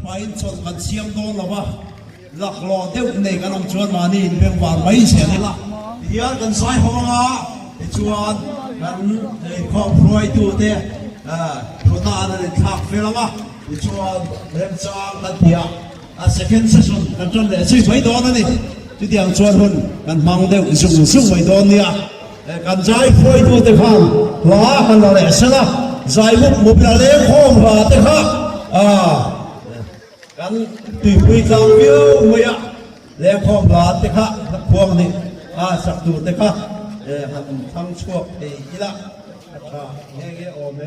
Pain chọn gần xiêm đôn là ba lạc lò tiêu này cái lòng chuột mà nhìn bên vào mấy xe này là hiện gần sai hoa ngã chuột gần không phơi tu thế chuột ta là thạc phê lắm á chuột đem sang gần thiệt second session gần chân để suy mấy đôn này chứ tiếng chuột hơn gần mang đều dùng mấy đôn này gần sai phơi tu thế không hóa gần là lẽ sao giải mục mục là lẽ không và thế khácกันตีคุยจังวิวเมียเลี้ยงของหลานเด็กฮะนักพวงนี่สักดูเด็กฮะหันทั้งช่วงนี่ละเงี้ยโอเม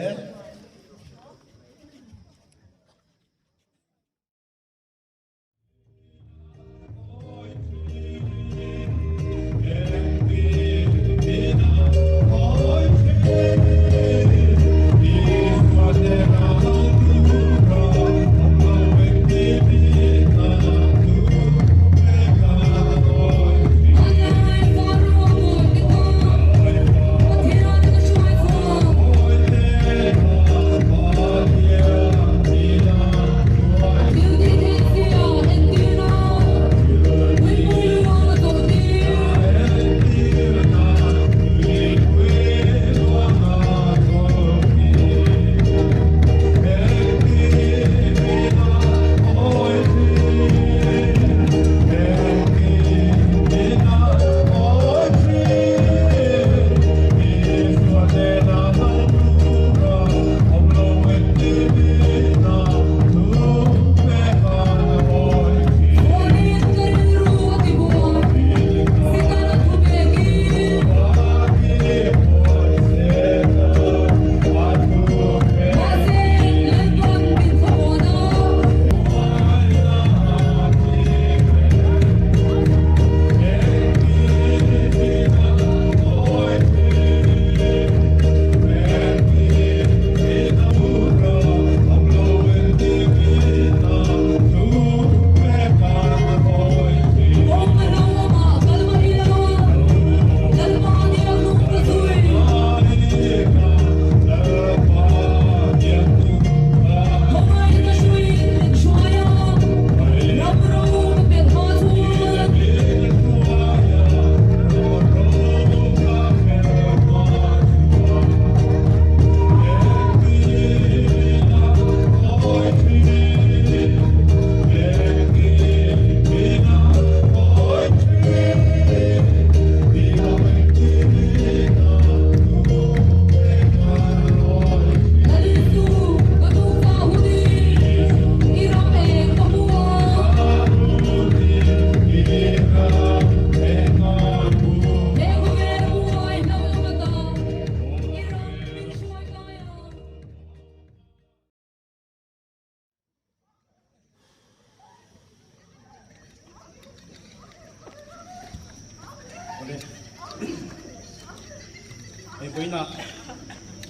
ไอ้ปุ้ยน่ะ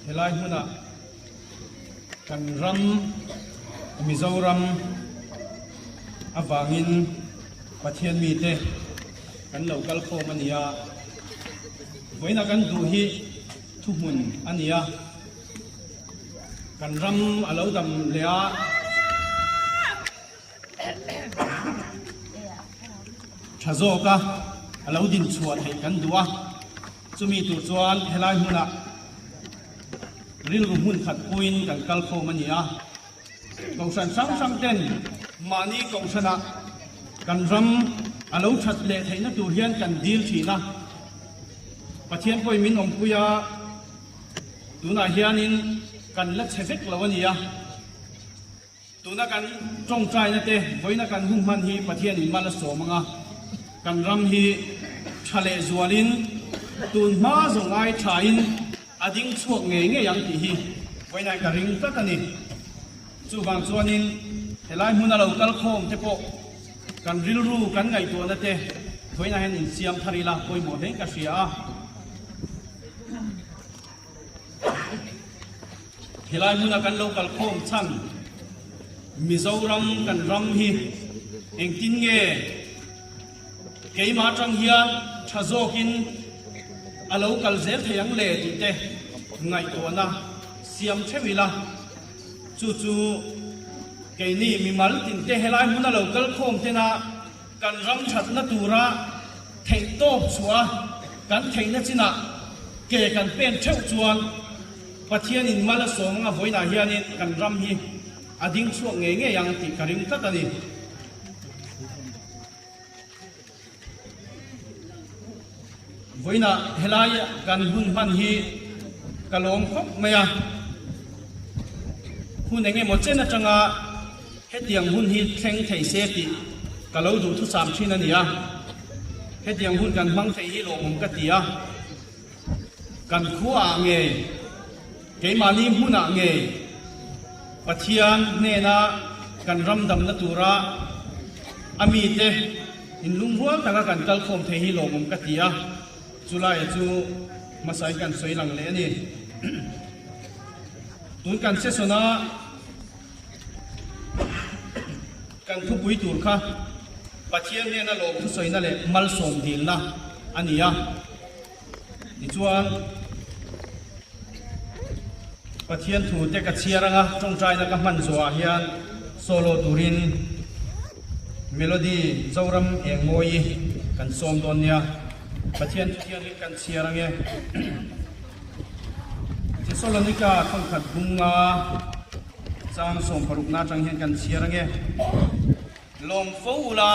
เฮลัยหุ่นน่ะกันรำมิโซรัมอวางินประเทศมีเตกันเหล่ากัลโคมันเนียปุ้ยน่ะกันดูฮีทุกมุนอันเนียกันรำอาเหล่าดำเลียชาโซกะอาเหล่าดินชวดให้กันดูจะมีตัวจวนเฮลัยหุ่นน่ะริลหุ่นขัดปุยนกันกัลโคมันเนียกองสันสังเต้นมานี่กองชนะกันรำอาเหล่าชัดเละให้นักดูเฮียนกันดีลทีนะประเทศปุยมินอมปุยาดูน่าเฮียนินกันเล็กเซกละวันนี้ตัวนักกันจงใจนะเต้ไว้นักกันหุ่นมันฮีประเทศนี้มาละสมังกันรำฮีทะเลจวลินตุนมาส่งไอ้ชายนอดิ้งช่วงเงี้ยยังที่ฮีไว้ในกระริงตะกันนี่จู่บางส่วนนี้เฮลัยหุ่นเรากัลโคมเทปกันริลรูกันไงตัวนั่นเต้ไว้ในเห็นเสียมทาริลาคอยหมดเห็นกระเสีย hilai huna kan local khom chan Mizoram kan ram hi engtin nge keima tang hian thazokin alo kal zel theyang le ti te ngai to na siam thewila chu chu keini mi mal tin te helai huna local khom te na kan ram that na tura thei top chua kan thei na china ke kan pen theu chuan pathian in mala songa voina hianin kan ram hi ading chuak nge nge yang ti karing tatani voina helai kan hun man hi kalom khop maya hun enge mo chena tanga hetiang hun hi thleng thei se ti kalau du thu sam thina nia hetiang hun kan mang thei hi lom ka tia kan khuwa nge keimani huna nge pathian ne na kan ramdam na tura ami te in lunghual tanga kan kal khom thei hi lom ka tia chulai chu masai kan soilang le ani tun kan se sona kan thu pui tur kha pathian ne na lom thu soina le mal som dil na ania ni chuan pathian thu te ka chiaranga tong trai na ka man zua hian solo turin melody zoram engmoi kan som don nia pathian thian kan chiarange ti solonika khong khat bunga chang som paruk na tang hian kan chiarange lom foula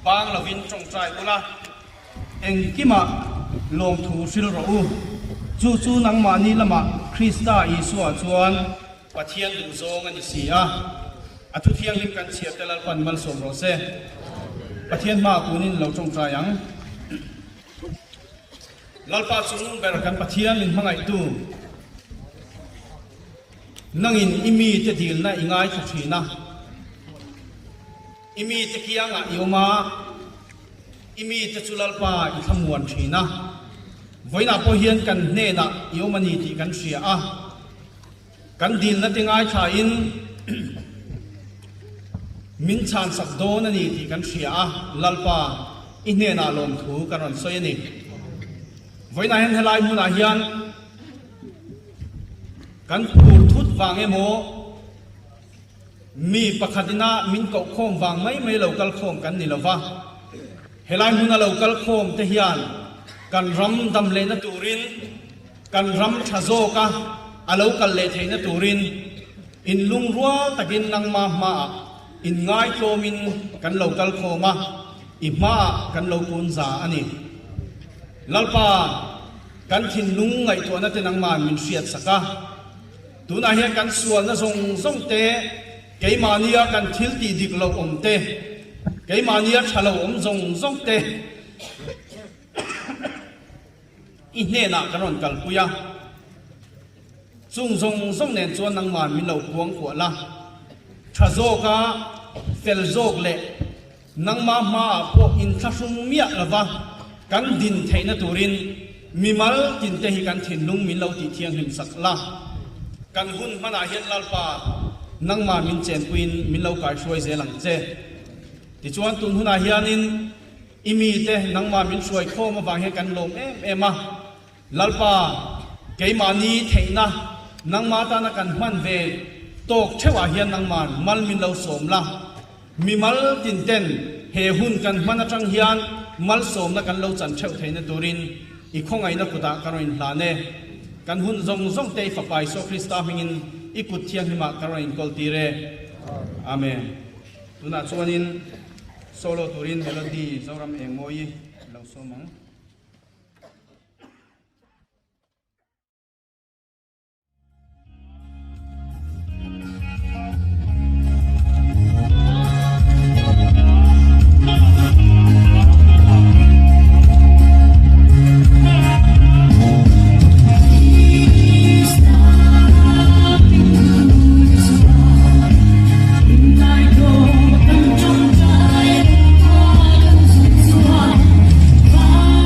bang lovin tong trai ula engkima lom thu sil ro u chu chu nang ma ni lama Krista Isua chuan pathian du zong ani sia athu thiang lim kan chiat telal pan mal som ro se pathian ma kunin lo tong tra yang lalpa chung ber kan pathian min mangai tu nangin imi te dil na ingai thu thina imi te kianga yoma imi te chulalpa i thamuan thina voina po hian kan ne na yomani ti kan sia a kan dil na tingai tha in min chan sak don ani ti kan sia a lalpa i ne na lom thu karon soi ani voina hen helai huna hian kan pur thut wange mo mi pakhatina min ko khom wang mai local khom kan ni lova helai huna local khom te hian kan ram dam le na turin kan ram thazo ka alo kal le thei na turin in lung ruwa takin nang ma in ngai tlomin kan local khoma i ma kan lo kun za ani lalpa kan thin lung ngai to na te nang man min riat saka tuna hian kan sual na zong te keimania kan thil ti dik lo om te keimania thalo om zong te i ne na karon kal puya chung zong nen chuan nang man min lo puang ko la thazo ka fel zok le nang ma po in thasung mia lawa kan din theina turin mimal tin te hi kan thin lung min lo ti thiang him sak la kan hun mana hian lalpa nang ma min chen puin min lo kai shoi zelang che ti chuan tun huna hianin imi te nang ma min shoi khoma wang he kan lom em a lalpa keimani theina nang ma ta na kan man ve tok thewa hian nang man mal min lo som la mi mal tin ten he hun kan man atang hian mal som na kan lo chan theu theina turin i khongai na kuta karoin hlane kan hun zong te fa pai so Krista mingin ikut thiang hima karoin kol tire amen tuna chuanin solo turin melody zoram engmoi lo somang Bye.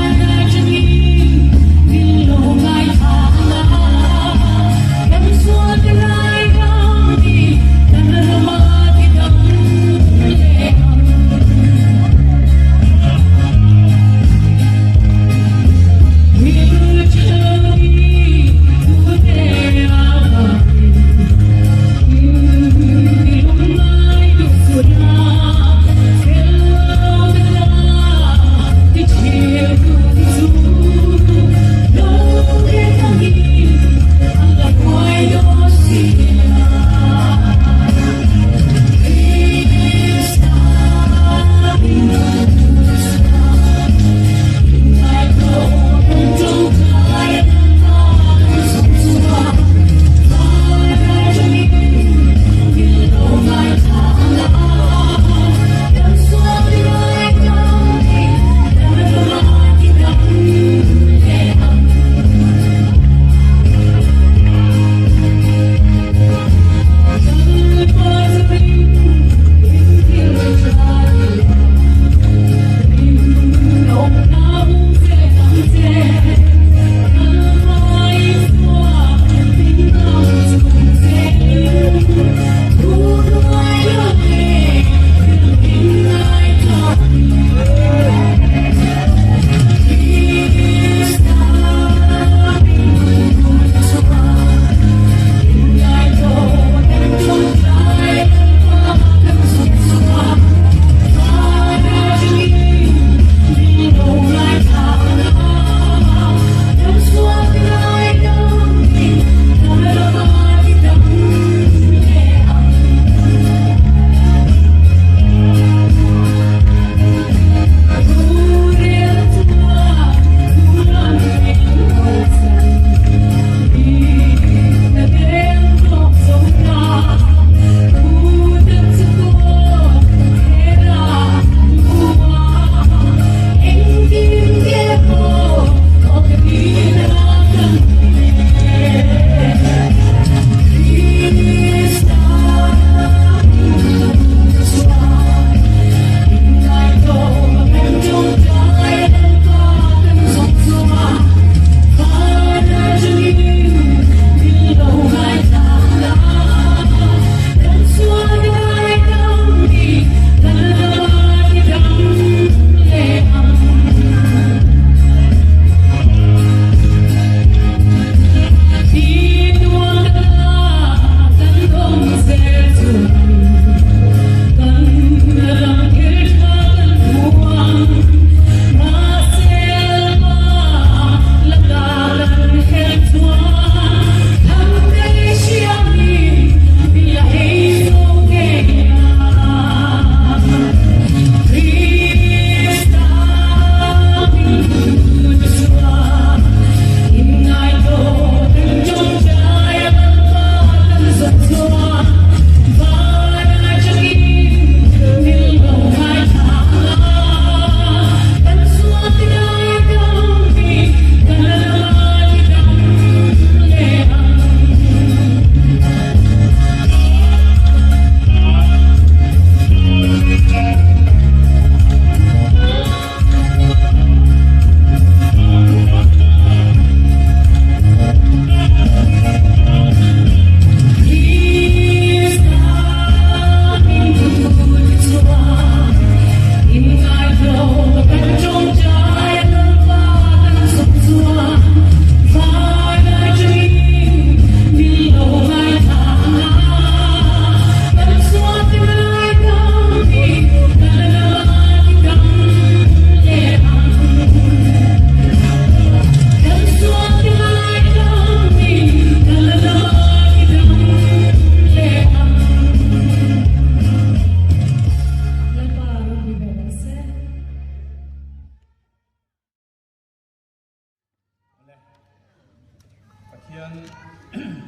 hian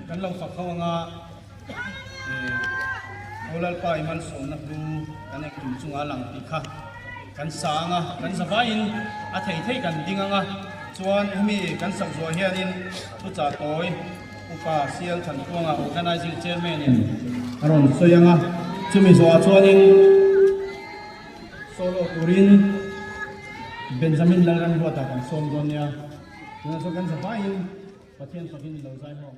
kan lo fa khawanga olal pa imal som na tu kan ek tum chunga lang ti kha kan sanga kan sabain a thei kan dinganga chuan hemi kan sak zo hianin tu cha toy upa sial than tuanga organizing chairman in aron soyanga chumi zo chuanin solo turin Benjamin Lalran buata kan som donya na so kan sabain pathian pakin lo zai ho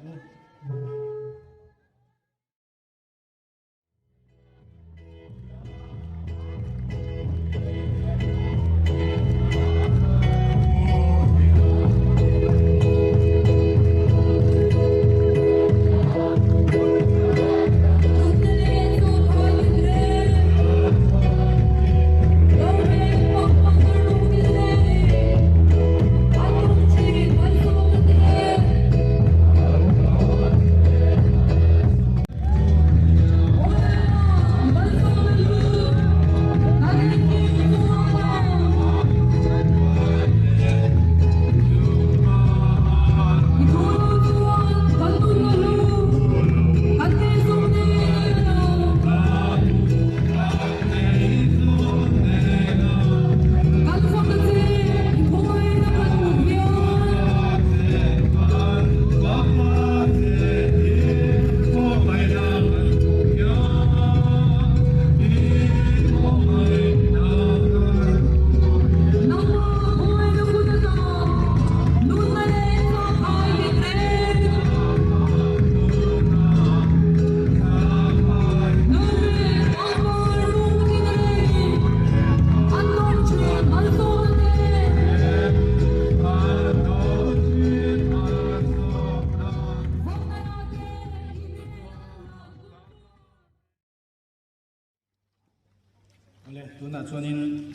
tuna chuanin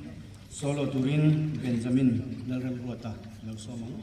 solo turin Benjamin Lalran buata lo somang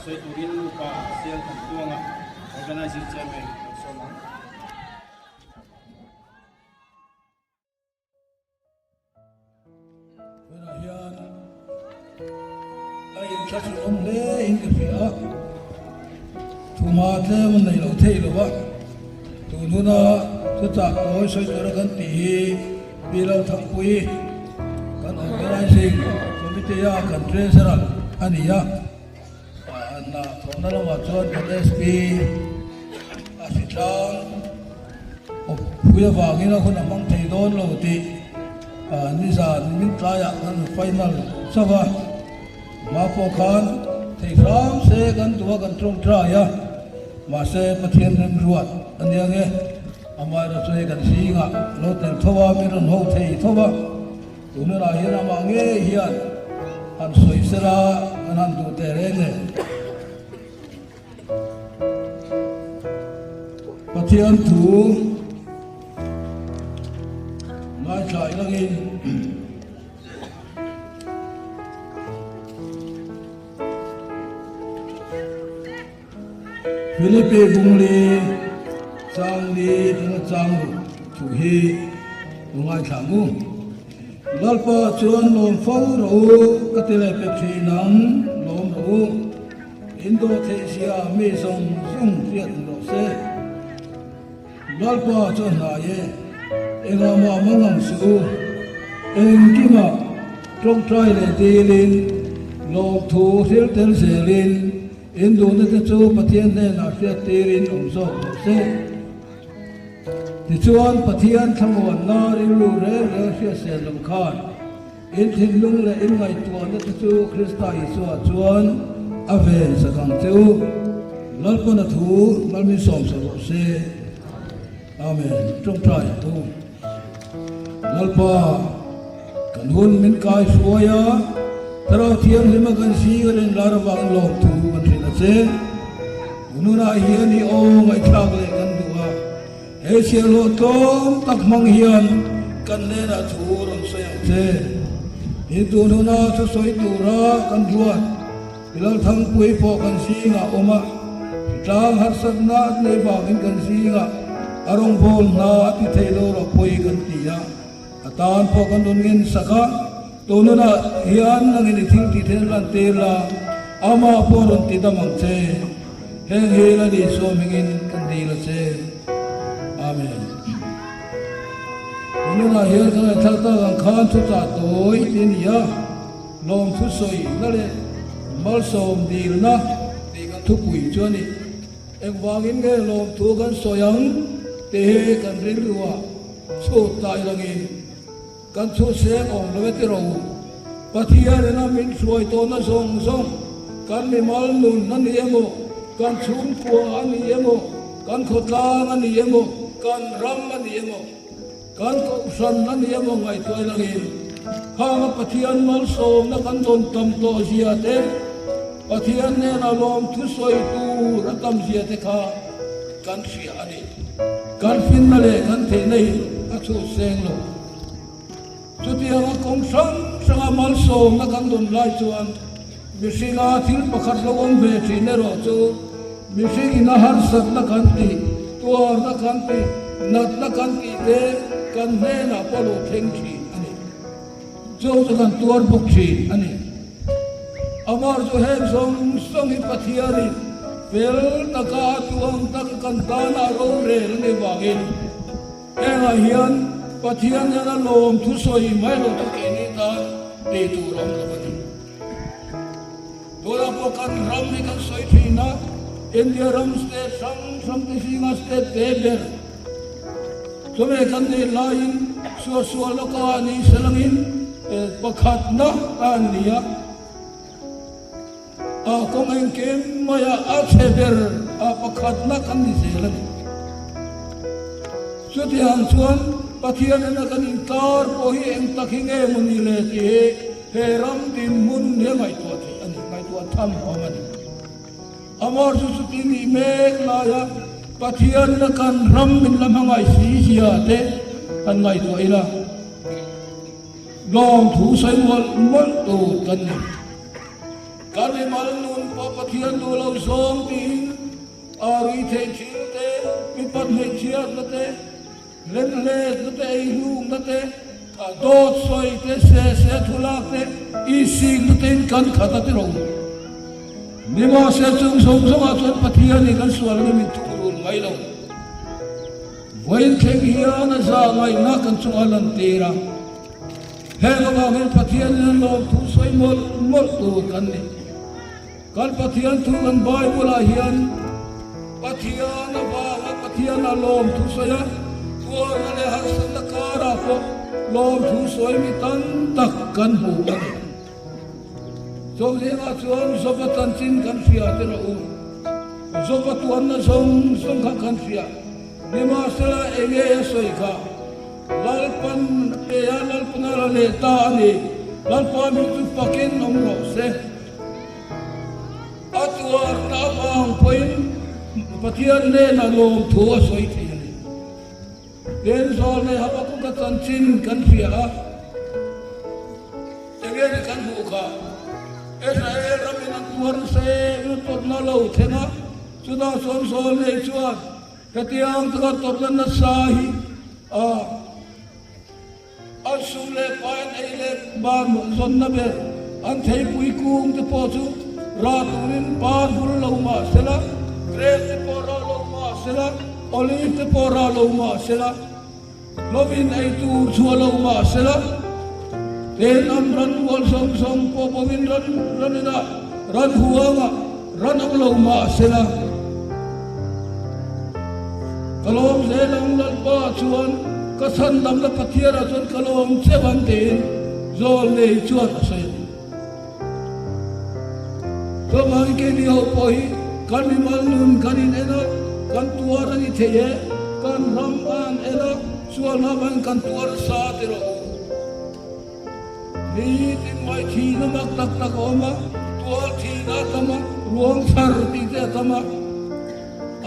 soi turin lupa siang kantuanga organizing chairman Somang. Hian ai chắc ông lê in cái phía thu ma thế mình này lâu thế rồi vậy tu nu na tu chặt tối soi tôi ra gần tì bị lâu thằng quý kan organizing committee ya kan treasurer ani ya na thona la ma chon SSP asitang puya wangi na khuna mang thei don lo ti ni za ni tlaya kan final sawa ma po khan thei ram se kan tua kan trong tra ya ma se pathian rem ruat ania nge amai ra choi kan si nga lo tel thowa mi ron ho thei thowa tunu la hian ma nge hian an soi sera an du te re nge pathian thu mai chai langin Philippe Bungli Sang Li Ding Chang Thu Hi Lungai Thamu Lalpa Chuan Lom Fau Ro Katile Pepsi Nang Lom Ro Indonesia Mi Song Sung Riat Ro Se Lalpa Chuan Na Ye Enga Ma Mangang Su Eng Kima Trong Trai Le Dilin Lok Thu Sil Tel Selin Indonesia chu pathian ne na sia tirin omso se ti chuan pathian thangon na rilu re le sia se lom khan in thin lung le in ngai tuan na chu Krista Isu chuan aven sakang chu lalpa na thu lalmi som sa se amen trong trai tu lalpa kan hun min kai suaya taro thiam lima kan si ren larwang lok thu kan se ununa hian hi o ngai thak le kan duwa he sia lo tom tak mang hian kan ne na thu ron se se hi tu nuna chu soi tu ra kan duat bilal thang pui po kan si nga oma tlang har sat na le ba kan si nga arong bol na ti thelo ro pui kan ti ya atan po kan don ngin saka tu nuna hian nangin thing ti thel lan te la ama poron ti damang che heng hela di so mingin kandila che amen ununa hian kana thalta ang khan chu cha toi tin ya lom thu soi nale mal som dil na ti kan thu pui choni ek wangin ge lom thu kan soyang te kan ril ruwa chu tai langin kan chu se om lo ti ro pathia na min suai to na song song kan mi mal nun nan yemo kan chum ko an yemo kan khotla an yemo kan ram an yemo kan ko san an yemo ngai toy langin ha pathian mal som na kan don tam to sia te pathian ne na lom thu soi tu ratam sia te kha kan sia ani kan fin na le kan the nei a chu seng lo chu ti ha kong sang sang mal som na kan don lai chuan Misinga til pakhat lo om ve thi ne ro chu mising ina har sat na kan ti tuar na kan ti nat na kan ti te kan ne na polo theng thi ani chu chu kan tuar buk thi ani amar jo hem song song hi pathiari pel taka tuang tak kan ta na ro re ne wangin enga hian pathian na lom thu soi mai lo ta ke ni ta te tu rom lo ani Dora po kan ram ni kan soi thina India ram state sam ti singa state deber Tome kan de lain suwa loka ni selangin pakhat na ania a kong en kem maya a cheber a pakhat na kan ni selangin Sutihan chuan pathian na kan intar po hi em takhinge muni le ti he ram din mun ne ngai to tham homan amor su ti ni mek la ya pathian na kan ram min lam hangai si sia te an ngai to ila long thu sai mol mol tu kan kan ni mal nun pa pathian du lo som tin ari the thil te mi pat he chiat na te len le na te ai lung na te dot soi te se thulak te I sing na te kan khata te ro ni ma se chung song song a chon pathian ni kan sual ni mi thurul ngai lo voin theng hian a za ngai na kan chung alan tera heng ba ngel pathian ni lo thu soi mol tu kan ni kan pathian thu kan bible a hian pathian a ba pathian a lom thu soya tu le har san la kara ko lom thu soi mi tan tak kan hu an so le nga chuan so pa tan chin kan fia te ro so pa tuan na song kan fia ni ma sala ege soi ka lalpan pe ya lalpan la le ta ni lalpan mi tu pakin om ro se atuar na bang poin pathian le na lom thu soi the ni den so le ha ku ka tan chin kan fia ege ni kan hu ka Israel ramin ang tuwar sa utod na law tena sudah son le chuan katiang taga torlan na sahi asule pain ele ban son na be an thei pui kung te po chu ratunin par bul lo ma sela grape te po ra lo ma sela olive te po ra lo ma sela lovin ai tu chu lo ma sela ten am ran wal song po povin ran ina ran huanga ran am lo ma sela kalom zelang lal pa chuan kasan lam la pathiara chuan kalom chevan ten zol le chuan asai to bang ke ni ho poi kan mi mal nun kan in ena kan tuar ni theye kan ram an ena chuan na bang kan tuar sa te ro ni tin mai thi na mak tak oma tuar thi na tama ruang sar ti te tama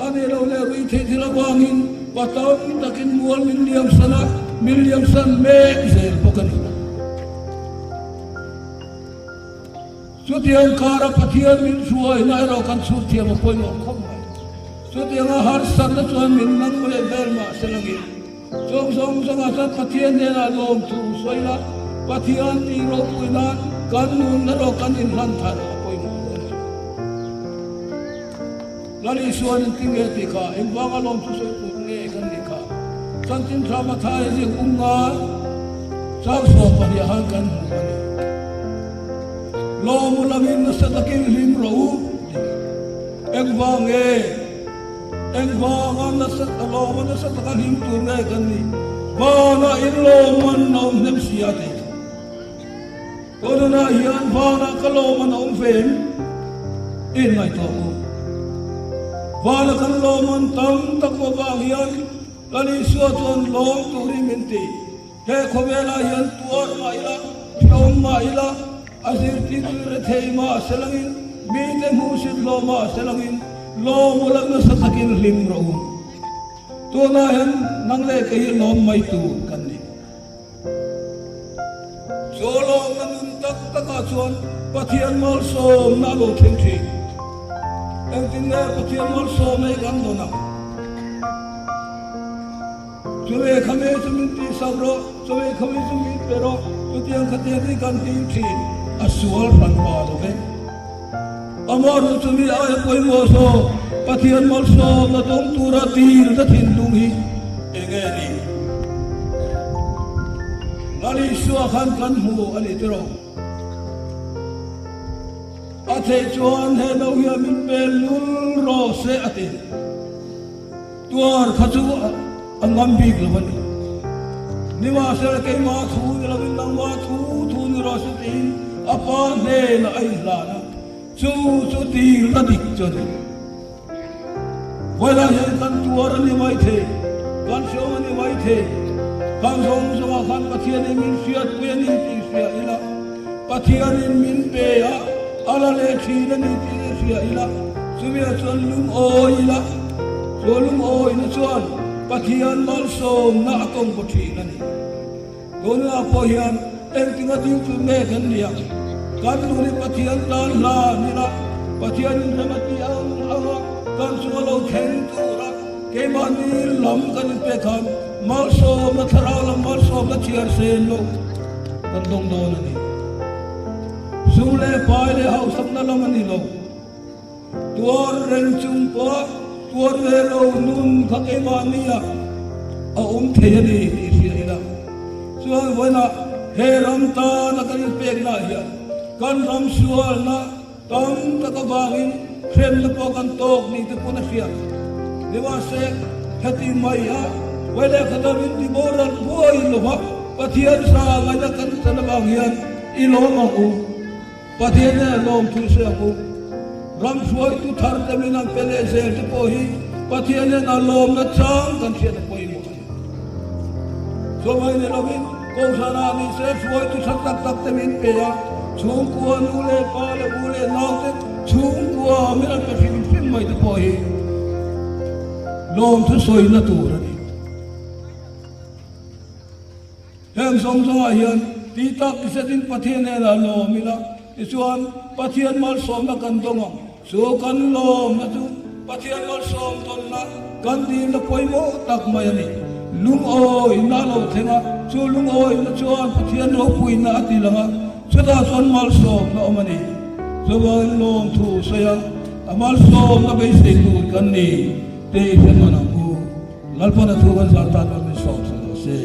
ane lo le rui the thila bangin pataw takin mual milliam san me zel pokani sutiang kara pathian min suai na ro kan sutiang mo poi mo khom mai sutiang har san na chuan min nang le bel ma selangi song asa pathian ne na lom tu soila pathian ti ro puina kan nun na ro kan in lan thar lali suan tinge tika imbanga lom tu so nge kan nika santin drama thai ji unga sak so pa ya han kan lom ulamin na sa takin lim ro engwanga na sa lom na sa takin lim tu nge kan ni bana in lom nom nem siate kodona hian bana kalom nom fen in ngai to Wala kan loman tam takwa bahian lali suatuan lom turi minti he khobela yan tuar maila shom maila asir tidur thei ma selangin mi te musit lo ma selangin lom ulang na sasakin lim ro to na yan nang le kai lom mai tu kan ni so lom nan tak taka chuan pathian mal som na lo thing thi ang tinga pathian mal som nei kan do na Suwe kami suminti sabro, suwe kami sumit pero tutiang kateri kan tinti asual panpado ke. Amor sumi ay koi moso pathian malso na tong turatir na tindungi engeni. Lali suakan kan hu alitero. Ate chuan he no ya min belul rose ate. Tuar khatu ang ngambig lawan ni wasal kay ma thu ni lawin lang ma thu ni rosatin apa ne na ay lana chu ti la dik chon wala he kan tuar ni mai the kan so ni mai the kan song so kan pathian min siat pe ni ti sia ila pathian min pe ya ala le thi ni ti sia ila sumia chon lum o ila lum o ina chon pathian mal som na akong puthi na ni gona po hian everything a ding to me kan nia kan nuni pathian tan la ni la pathian ramati ang anga kan sualo khen tu ra ke mani lam kan pe khan mal so ma thara lam mal so ma chiar sen lo kan dong don ni sule pai le hau sak na lam ni lo tuar ren chung pa tuar le lo nun kha ke mani ya a the ni ti si ila so wana he ram ta na kan pe na ya kan ram sual na tam ta ka bangin khem na po kan tok ni te puna sia dewa se hati maya wala kadawin di boran boy lo ha pathian sa ngana kan san bangyan ilo ma u pathian na lom thu se ku ram suai tu thar te minan pele se te po hi pathian na lom na chang kan sia te po hi mo so mai ne lovin ko sara ni se suai tu sak tak tak te min pe ya chung kwa nule pa le ule nau te chung kwa minan pe fin mai te po hi lom thu soi na tu ra ni hem som so hian ti tak se din pathian la lo mila ti chuan pathian mal som na kan dong so kan lom na tu pathian mal som ton na kan di la poi mo tak mai ani lung oi na lo thenga chu lung oi na chuan pathian ro pui na ti langa chuda chuan mal som na omani so ban lom thu so ya amal som na be se tu kan ni te hian mana ku lalpa na thu kan sa ta na mi som se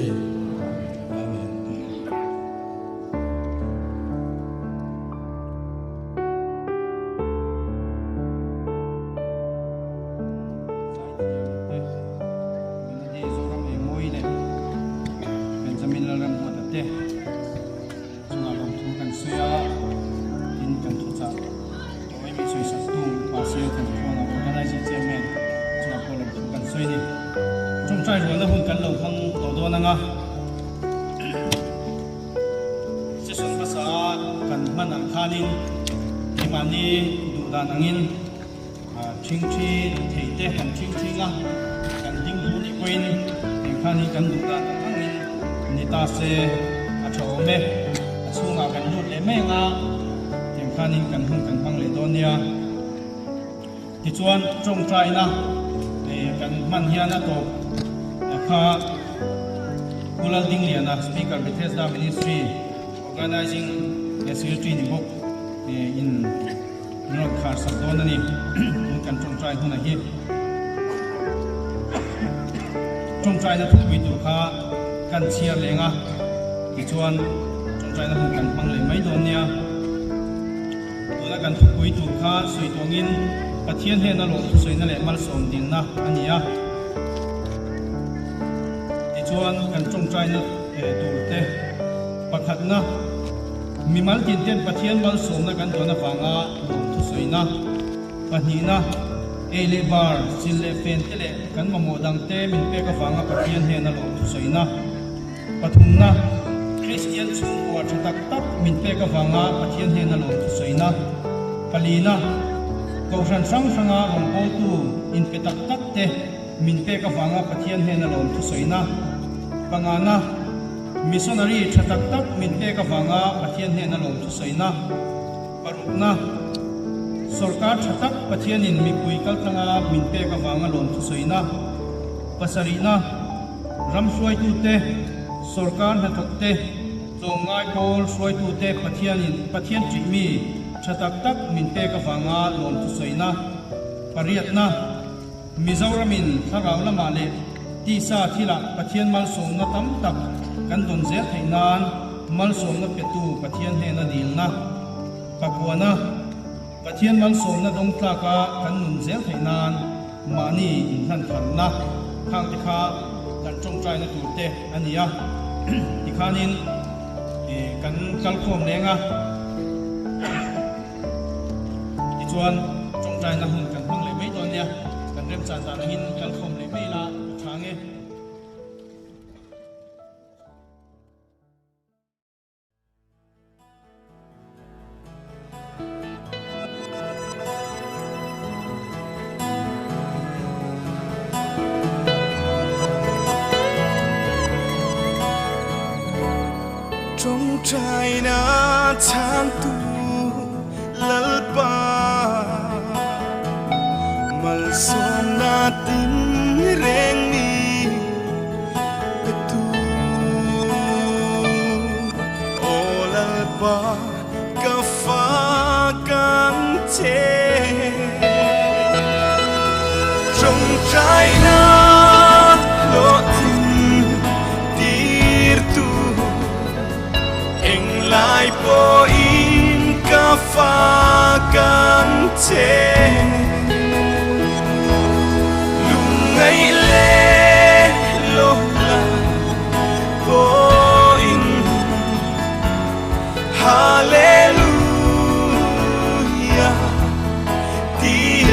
chuan trong trai na kan man hian a to kha kulal ding liana speaker Bethesda ministry organizing secretary ni bok in nok khar sakdon ani kan trong trai huna hi trong trai na thu bi tu kha kan chia lenga ti chuan trong trai na hun kan mang le mai don nia to na kan thu bi tu kha sui tongin pathian he na lo soi na le mal som din na ania ti chuan kan trong trai na tu te pakhat na mi mal tin ten pathian mal som na kan dona panga lo thu soi na pani na ele bar sil le fen te le kan mamodang te min pe ka panga pathian he na lo thu soi na pathum na Christian chung wa tak tak min pe ka panga pathian he na lo thu soi na palina câu san sang sanga om ko tu in pe tak tak te min pe ka wanga pathian he na lom thu soina pangana missionary thatak tak min pe ka wanga pathian he na lom thu soina parukna sarkar thatak pathian in mi pui kal tanga min pe ka wanga lom thu soina pasarina ram suai tu te sarkar hathak te zongai kol suai tu te pathian tri mi thatak tak min pe ka wanga lom thu soina pariatna mizoramin tharaw lama le ti sa thila pathian mal som na tam tak kan don zel thainan mal som na petu pathian he na dilna papuana pathian mal som na dong tla ka kan nun zel thainan mani in han thanna khang ti kha kan trong trai na turte ania tikhanin kan kalkhom lenga chuan trong trai na hun kan hang le mai don nia kan rem cha cha na hin kal khom le mai la thange trong trai na tháng tu lalpa malsom natin reng ni katu o lalpa kafakan che trong trái na lo tin dir tu eng lai po in kafakan che lungai le lo la po in hallelujah dir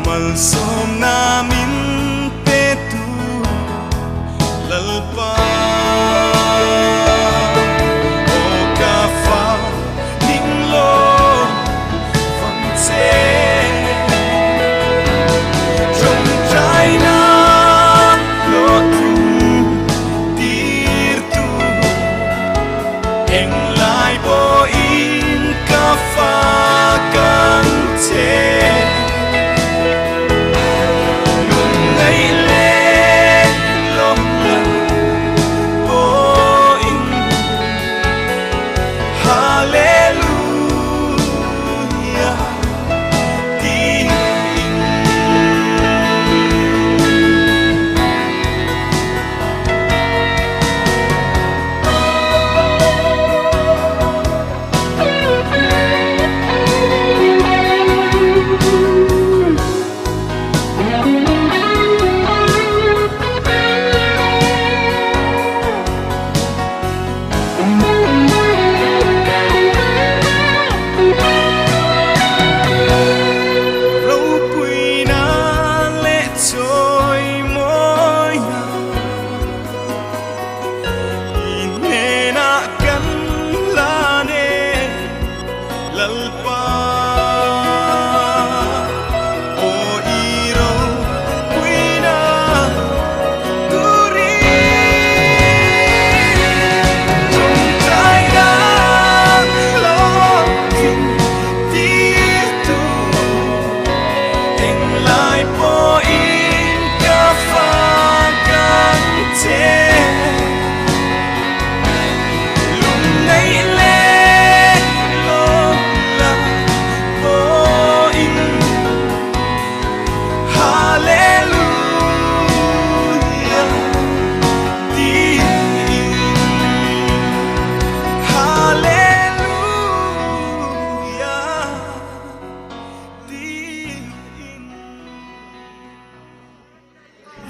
malsom namin petu lalpa o kafa ninglo fanse trong trái na lo tu dir tu eng lai bo in kafa kan che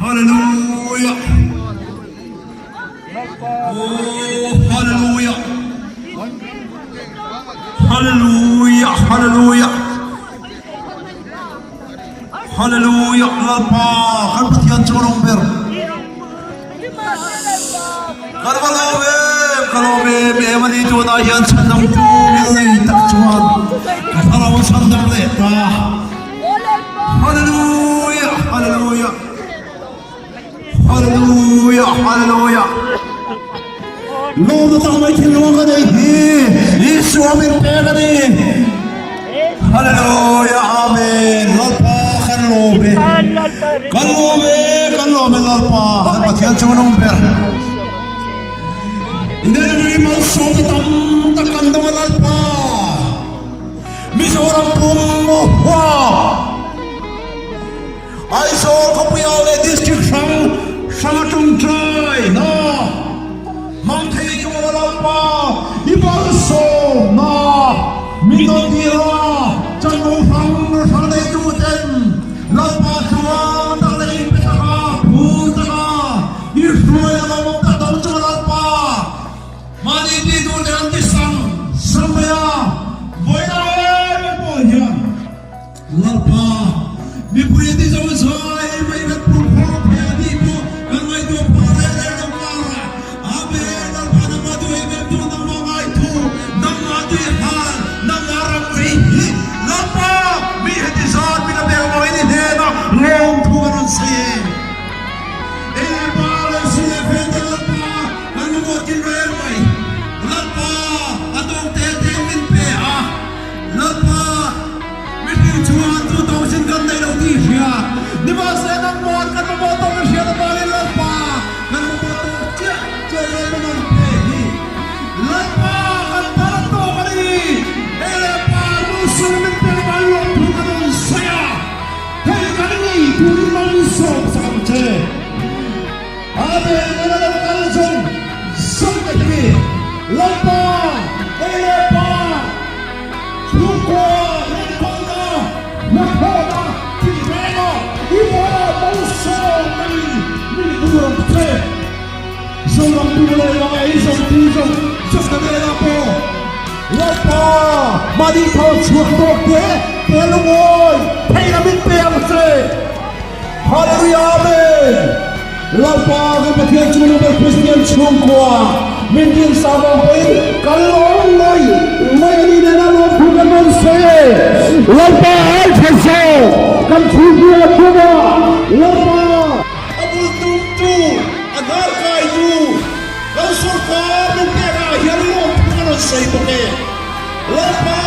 Hallelujah. Oh, hallelujah. Hallelujah. Hallelujah. Hallelujah. Lalpa kalpatian chorong ber. Kalome emani jona yan sandam tu milai tak chuan. Kasarawan sandam leta. Hallelujah. Hallelujah. Hallelujah, hallelujah. Lord, the mighty Lord, He is swimming there. Hallelujah, amen. Lord, Kalome, Lord, Kalpatian chunong ber. Hindi mo suot ang takandang lalpa. Misorang pumuha. Ay so kapuyale district sang tung try na mangthei yung lalpa ibalso na minodira chanong sang sanay tuten lalpa suwang dalay pisaka puta ka Israel ang magkataw sa lalpa maniti tuten tisang samaya boy na po yan lalpa mi punya di zaman saya mai kat pun pun di tu kan mai tu para dari negara ลงทุกคนเสียเอเปาเลเซียเฟนเดลปาอันนู้นกินเรื่อยไปลับปาอันตรงเตะมินเปียลับปามิดชัวร์ตัวต้องสินกันในเราที่เชียนี่มาเซนักบอลกันมาต้องเชียร์บอลในลับปากันมาต้องเจ๊เจ๊ยังไม่เปียลับปากันมาต้องกันดีเอเปาลูซินมินเปียมาลงทุกคนเสียเฮ้ยกันนี่ทุกคนส่งสังเจอาเบนเอเลปาส่งสังเจลับปาเอเลปาทุกคนเล่นคนละนักบอลที่เล่นอีบอลต้องส่งไปนี่ทุกคนเจ๊ส่งลงทุกเลยว่าไอ้ส่งที่ส่งกันเลยลับปาลับปามาดีเขาชวนตัวเก๋เก๋ลูกโวยให้เราไม่เปลี่ยนเจ๊ฮาเลลูยาเมนลับปากันประเทศจูนเป็นคริสเตียนชุ่มกว่ามินดินสาวไปกันลงเลยไม่ดีนะเราพูดกันมันเสียลับปาให้เสียกันทุกอย่างทุกอย่างลับปาอาบุตุตุอานาคายดูเราสุขภาพเป็นแก่เฮียลูกพูดกันเสียตรงนี้ลับปา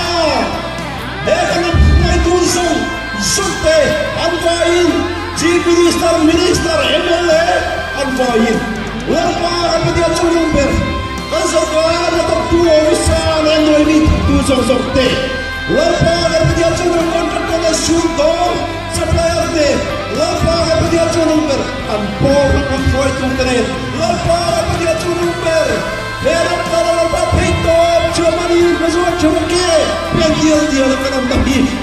เด็กนั้นไม่ดูส่งสุดเตะอันว่าอินChief Minister, MLA, and Boyin. Lapa, and the other number. As of God, the two officers and we need to do something. Lapa, and the other number, and the shoot dog, supplier there. Lapa, and the other number, and Paul and Troy to the net. Lapa, and the other number. There are Lapa, Pito, Germany, Mazur, Chumke, and the other number.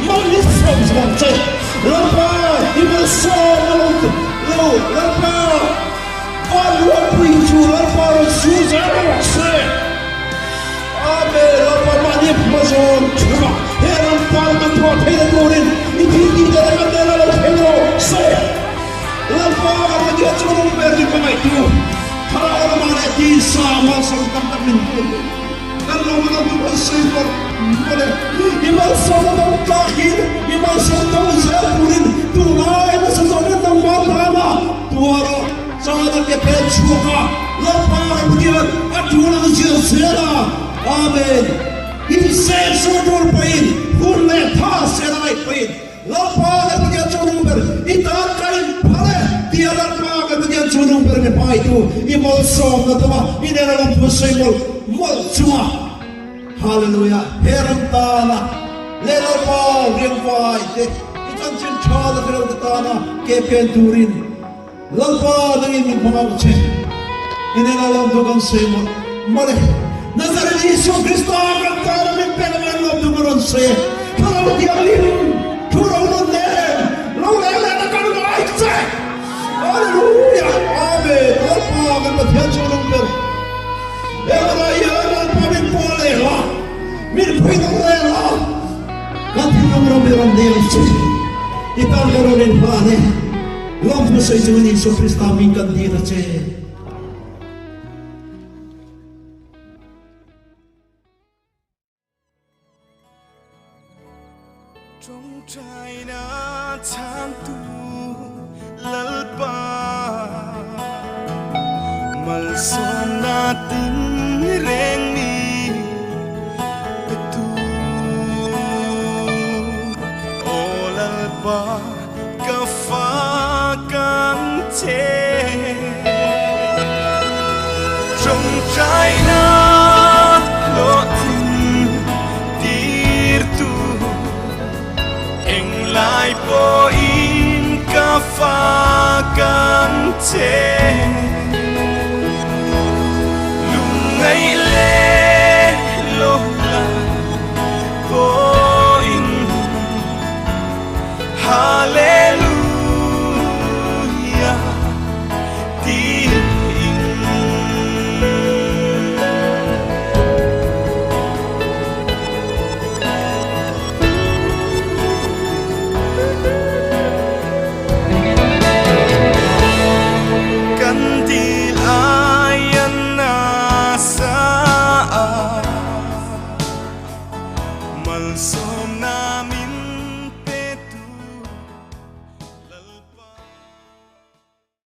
Money from something. Lapa, he was so low. Lapa, all what we do, Lapa, shoes, I say. Amen. Lapa, money was on Chuma. Here on Parliament, what he had put in. If he did that, and then I'll say. Lapa, and the other one, where you come to. Paramana, these Samas of the Kalau orang tu bersifat, iman sahaja kahir, iman sahaja zaburin, Tuhan sesuatu yang mana, Tuhan sahaja kepen suka, lepas kemudian aduan siapa, Amen. Insan seorang pain, pun lepas serai pain, lepas kemudian seorang itan kain pale, dia lepas kemudian seorang berapa itu, iman sahaja tu, ini dalam bersifat. Semua, Hallelujah. Herantana, lelo pa riwai, ikan cinta dalam ketana kepen turin. Lalpa dengan pengawal. Ini dalam doa semua. Mari, Nazaret Yesus Kristus akan tahu memperbaikan dalam doa saya. Kalau dia lihat, turun dan lalu akan baik saya. Hallelujah. Amen. Lalpa akan berjaya dalam Ela pode poder lá, me foi no lá, cantinho no meu Deus, e tal garoto pane, logo vocês unem sobre esta minha candida che. จงใจนาทางตูลัลปามัลสมนาตินเรงมีประตูโอลัลปากาฟ้ากันเทจงใจนาโลทินดีร์ตูLai poin kafakan te lungai le lola poin hallelujah tin So